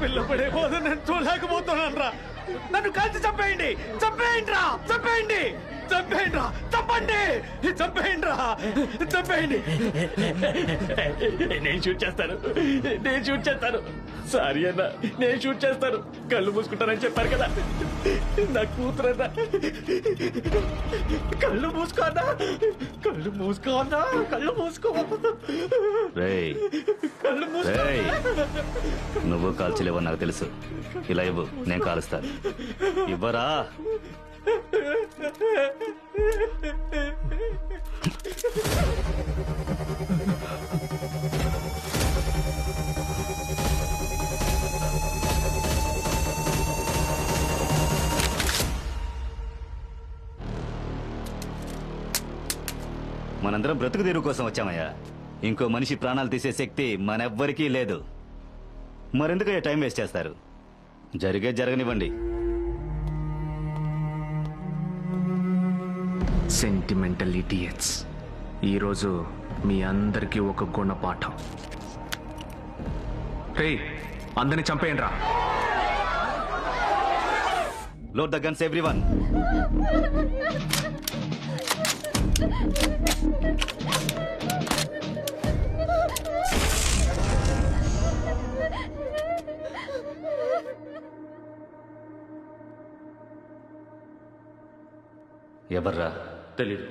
పిల్ల పడే పోదు నేను చూడలేకపోతున్నాను రా. నన్ను కలిసి చంపేయండి, చంపేయండి రా, చంపేయండి, చంపేయండి రా, చంపండి, చంపేయండి రా, చంపేయండి. నేను షూట్ చేస్తాను, నేను షూట్ చేస్తాను. సారీ అన్న, నేను షూట్ చేస్తాను. కళ్ళు మూసుకుంటానని చెప్పారు కదా, నా కూతురన్నా. కళ్ళు మూసుకో అన్నా, కళ్ళు మూసుకో అన్నా, కళ్ళు మూసుకో. కళ్ళు మూసుకో. నువ్వు కాల్చలేవో నాకు తెలుసు. ఇలా ఇవ్వు, నేను కాలుస్తాను. ఇవ్వరా? మనందరం బ్రతుకు తెరువు కోసం వచ్చామయ్యా. ఇంకో మనిషి ప్రాణాలు తీసే శక్తి మనెవ్వరికీ లేదు. మరెందుకయ్యా టైం వేస్ట్ చేస్తారు? జరగనివ్వండి. సెంటిమెంటల్ ఇడియట్స్, ఈరోజు మీ అందరికీ ఒక గుణపాఠం. రే, అందరిని చంపేయండి రా. Load the guns everyone. ఎవర్రా? తెలీదు.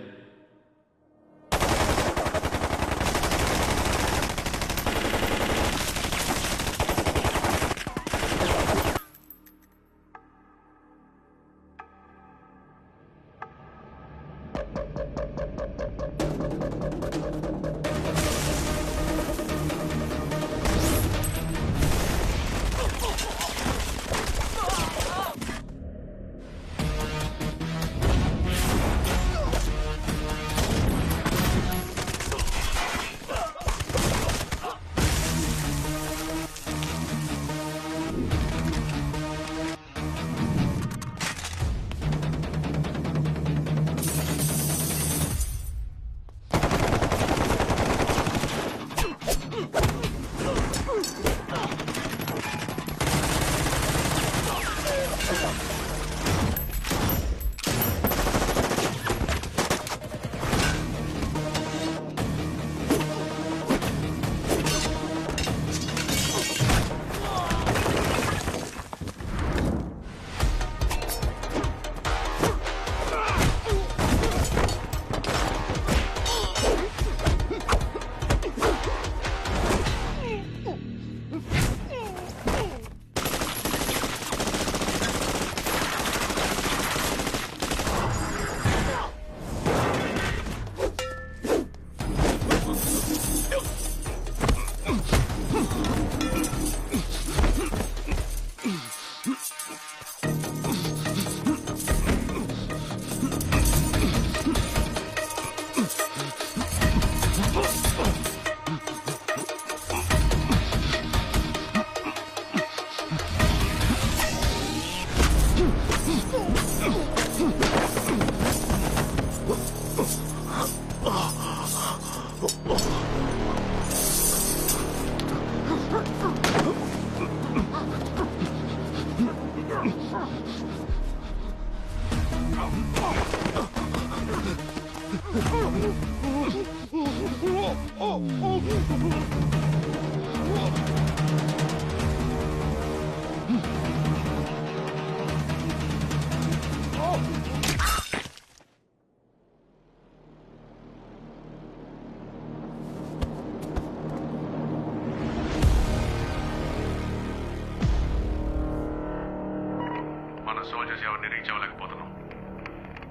మన సోల్జర్స్ ఎవరిని రీచ్ అవ్వలేకపోతున్నాం.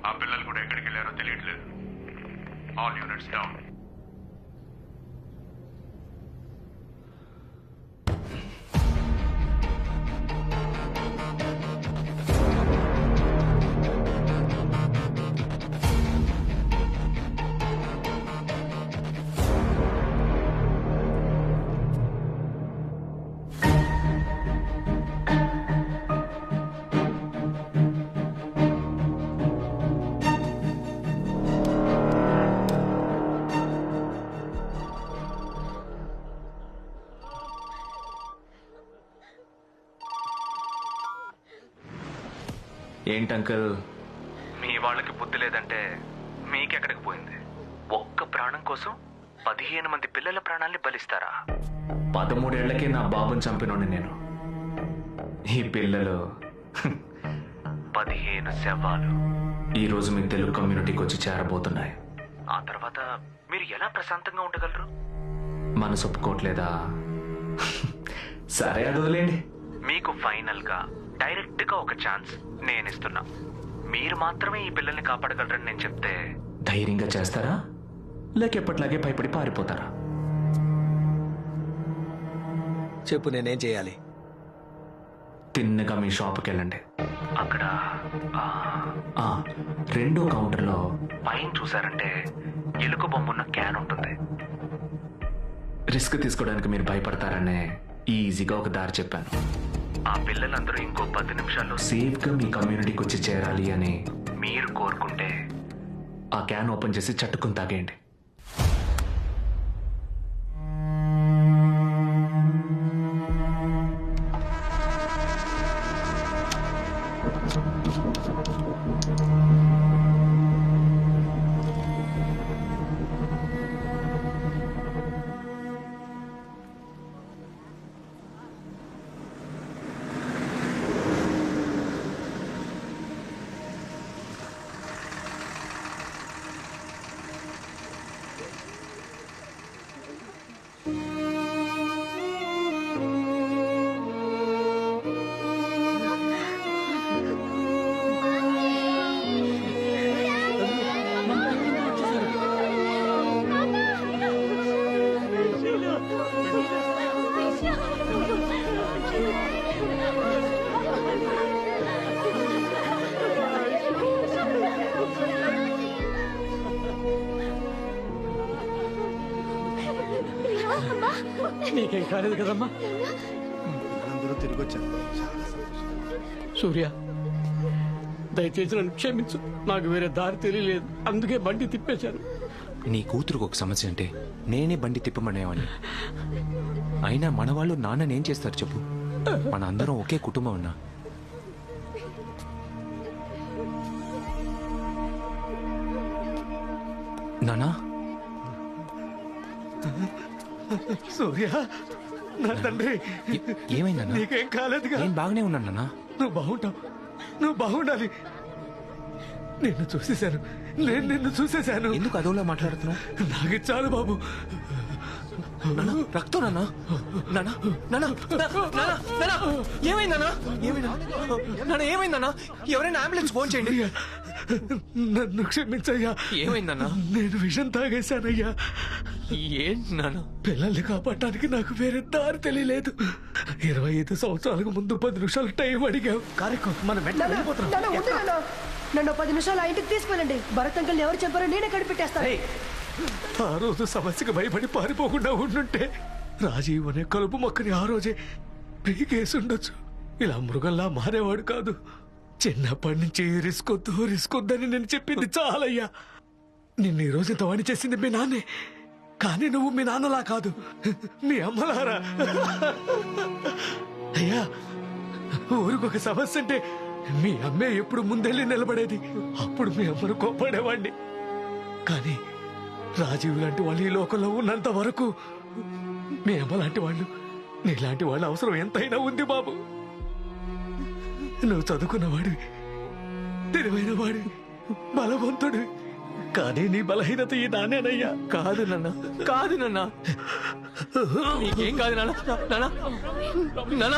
ఆ పిల్లలు కూడా ఎక్కడికి వెళ్ళారో తెలియట్లేదు. All units down. ఏంటి అంకుల్, మీ వాళ్ళకి బుద్ధి లేదంటే మీకెక్కడికి పోయింది? ఒక్క ప్రాణం కోసం 15 మంది పిల్లల ప్రాణాల్ని బలిస్తారా? 13 ఏళ్లకే నా బాబుని చంపినోని నేను. ఈ పిల్లలు 15 శవాలు ఈరోజు మీ తెలుగు కమ్యూనిటీకి వచ్చి చేరబోతున్నాయి. ఆ తర్వాత మీరు ఎలా ప్రశాంతంగా ఉండగలరు? మనసు ఒప్పుకోవట్లేదా? సరే, అది వదిలేండి. మీకు ఫైనల్ గా డైరెక్ట్ గా ఒక ఛాన్స్ నేను ఇస్తున్నా. మీరు మాత్రమే ఈ పిల్లల్ని కాపాడగలరని నేను చెప్తే ధైర్యంగా చేస్తారా, లేక ఎప్పట్లాగే భయపడి పారిపోతారా? చెప్పు, నేనేం చేయాలి? తిన్నగా మీ షాప్కి వెళ్ళండి. అక్కడ రెండో కౌంటర్లో పైన చూసారంటే ఎలుక బొమ్మున్న క్యాన్ ఉంటుంది. రిస్క్ తీసుకోవడానికి మీరు భయపడతారనే ఈజీగా ఒక దారి చెప్పాను. ఆ పిల్లలందరూ ఇంకో 10 నిమిషాల్లో సేఫ్గా మీ కమ్యూనిటీకి వచ్చి చేరాలి అని మీరు కోరుకుంటే ఆ క్యాన్ ఓపెన్ చేసి చట్టుకుని తాగేయండి. నీకేం కాలేదు కదమ్మా? అందరూ తిరిగి వచ్చారు. సూర్య, దయచేసి నన్ను క్షమించు. నాకు వేరే దారి తెలియలేదు, అందుకే బండి తిప్పేశాను. నీ కూతురుకు ఒక సమస్య అంటే నేనే బండి తిప్పమనేవాడిని. అయినా మన వాళ్ళు నాన్ననేం చేస్తారు చెప్పు? మన అందరం ఒకే కుటుంబం ఉన్నా. నానా, సూర్య, నా తండ్రి, ఏమైందన్నా? నీకేం కాలేదుగా? నేను బాగానే ఉన్నాను నాన్న. నువ్వు బాగుంటావు, నువ్వు బాగుండాలి. నిన్ను చూసేశాను, నేను నిన్ను చూసేశాను. ఎందుకు అదోలా మాట్లాడుతున్నావు? నాకు చాలు బాబు. రక్తం నాన్న. నాన్న, నాన్న, నాన్న, నాన్న, ఏమైందన్నా? నాన్న, ఏమైందన్నా? ఎవరైనా అంబులెన్స్ ఫోన్ చేయండి. నన్ను క్షమించయ్యా. ఏమైందన్నా? నేను విషం తాగేశానయ్యా. ఏంటి నాన్న? పిల్లల్ని కాపాడటానికి నాకు వేరే దారి తెలియలేదు. 25 సంవత్సరాలకు ముందు 10 నిమిషాలు టైం అడిగావు. మనం వెంటనే వెళ్ళిపోతున్నాం. నన్ను 10 నిమిషాలు ఆ ఇంటికి తీసుకెళ్ళండి. భరత్ అంకుల్ ఎవరు చెప్పారో నేనే కనిపెట్టేస్తాను. ఆ రోజు సమస్యకు భయపడి పారిపోకుండా ఉండుంటే రాజీవ్ అనే కలుపు మొక్కని ఆ రోజే పీకేసి ఉండొచ్చు. ఇలా మృగంలా మారేవాడు కాదు. చిన్నప్పటి నుంచి రిస్కొద్దని నేను చెప్పింది చాలయ్యా. నిన్ను ఈ రోజు ఇంత వాణి చేసింది మీ నాన్నే, కానీ నువ్వు మీ నాన్నలా కాదు, మీ అమ్మలారా. అయ్యా, ఊరికొక సమస్య అంటే మీ అమ్మే ఎప్పుడు ముందెళ్ళి నిలబడేది. అప్పుడు మీ అమ్మను కోపడేవాడిని. కానీ రాజీవ్ లాంటి వాళ్ళు ఈ లోకంలో ఉన్నంత వరకు మీ అమ్మ లాంటి వాళ్ళు, నీలాంటి వాళ్ళ అవసరం ఎంతైనా ఉంది బాబు. నువ్వు చదువుకున్నవాడివి, తెలివైన వాడివి, బలవంతుడివి. కానీ నీ బలహీనత ఈ నానేనయ్యా. కాదు నాన్న, కాదు నాన్న, నీకేం కాదు నాన్న. నాన్న, నాన్న,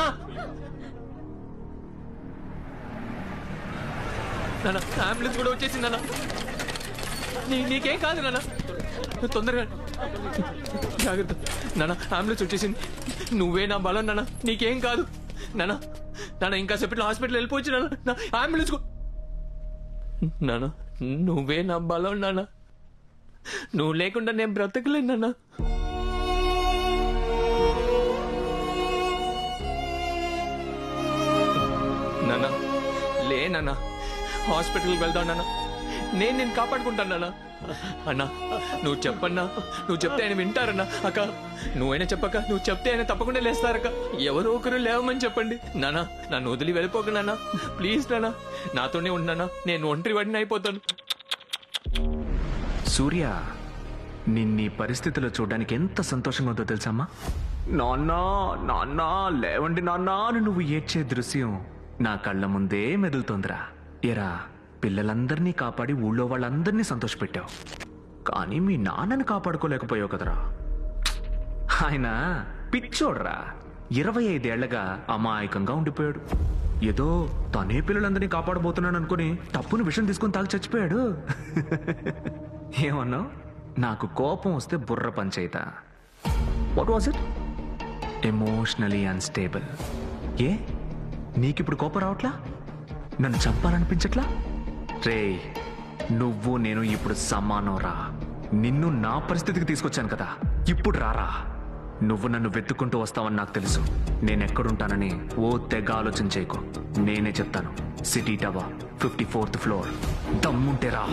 నాన్న, అంబులెన్స్ కూడా వచ్చేసింది నాన్న. నీకేం కాదు నాన్న, తొందరగా జాగ్రత్త నాన్న. అంబులెన్స్ వచ్చేసింది. నువ్వే నా బలం నాన్న, నీకేం కాదు నాన్న. నాన్న, ఇంకా సేపట్లో హాస్పిటల్ వెళ్ళిపోవచ్చు నాన్న. అంబులెన్స్ నాన్న, నువ్వే నా బలం నాన్న. నువ్వు లేకుండా నేను బ్రతకలేను నాన్న. నాన్న, లే నాన్న, హాస్పిటల్కి వెళ్దాం నాన్న. నేను కాపాడుకుంటాను నాన్న. అన్నా నువ్వు చెప్పన్నా, నువ్వు చెప్తే ఆయన వింటారన్నా. అక్క నువ్వైనా చెప్పక్క, నువ్వు చెప్తే ఆయన తప్పకుండా లేస్తారక్క. ఎవరో ఒకరు లేవమని చెప్పండి. నానా నన్ను వదిలి వెళ్ళిపోక నాన్న, ప్లీజ్ నాన్న, నాతోనే ఉన్నానా, నేను ఒంటరి వాడిని అయిపోతాను. సూర్య, నిన్నీ పరిస్థితిలో చూడడానికి ఎంత సంతోషంగా ఉందో తెలుసమ్మా? నాన్నా నాన్నా లేవండి నాన్నా అని నువ్వు ఏడ్చే దృశ్యం నా కళ్ళ ముందే మెదులుతోందిరా. ఎరా, పిల్లలందరినీ కాపాడి ఊళ్ళో వాళ్ళందరినీ సంతోషపెట్టావు, కానీ మీ నాన్నని కాపాడుకోలేకపోయావు కదరా. ఆయన పిచ్చోడ్రా, 25 ఏళ్లగా అమాయకంగా ఉండిపోయాడు. ఏదో తనే పిల్లలందరినీ కాపాడబోతున్నాను అనుకుని తప్పును విషయం తీసుకుని తాగి చచ్చిపోయాడు. ఏమన్నావు? నాకు కోపం వస్తే బుర్ర పంచయితా. What was it? Emotionally unstable. ఏ, నీకిప్పుడు కోపం రావట్లా? నన్ను చంపాలనిపించట్లా? రే, నువ్వు నేను ఇప్పుడు సమానం రా. నిన్ను నా పరిస్థితికి తీసుకొచ్చాను కదా, ఇప్పుడు రారా. నువ్వు నన్ను వెతుక్కుంటూ వస్తావని నాకు తెలుసు. నేనెక్కడుంటానని ఓ తెగ ఆలోచన చేయకు. నేనే చెప్తాను. City tower, 54th floor. దమ్ముంటే రా.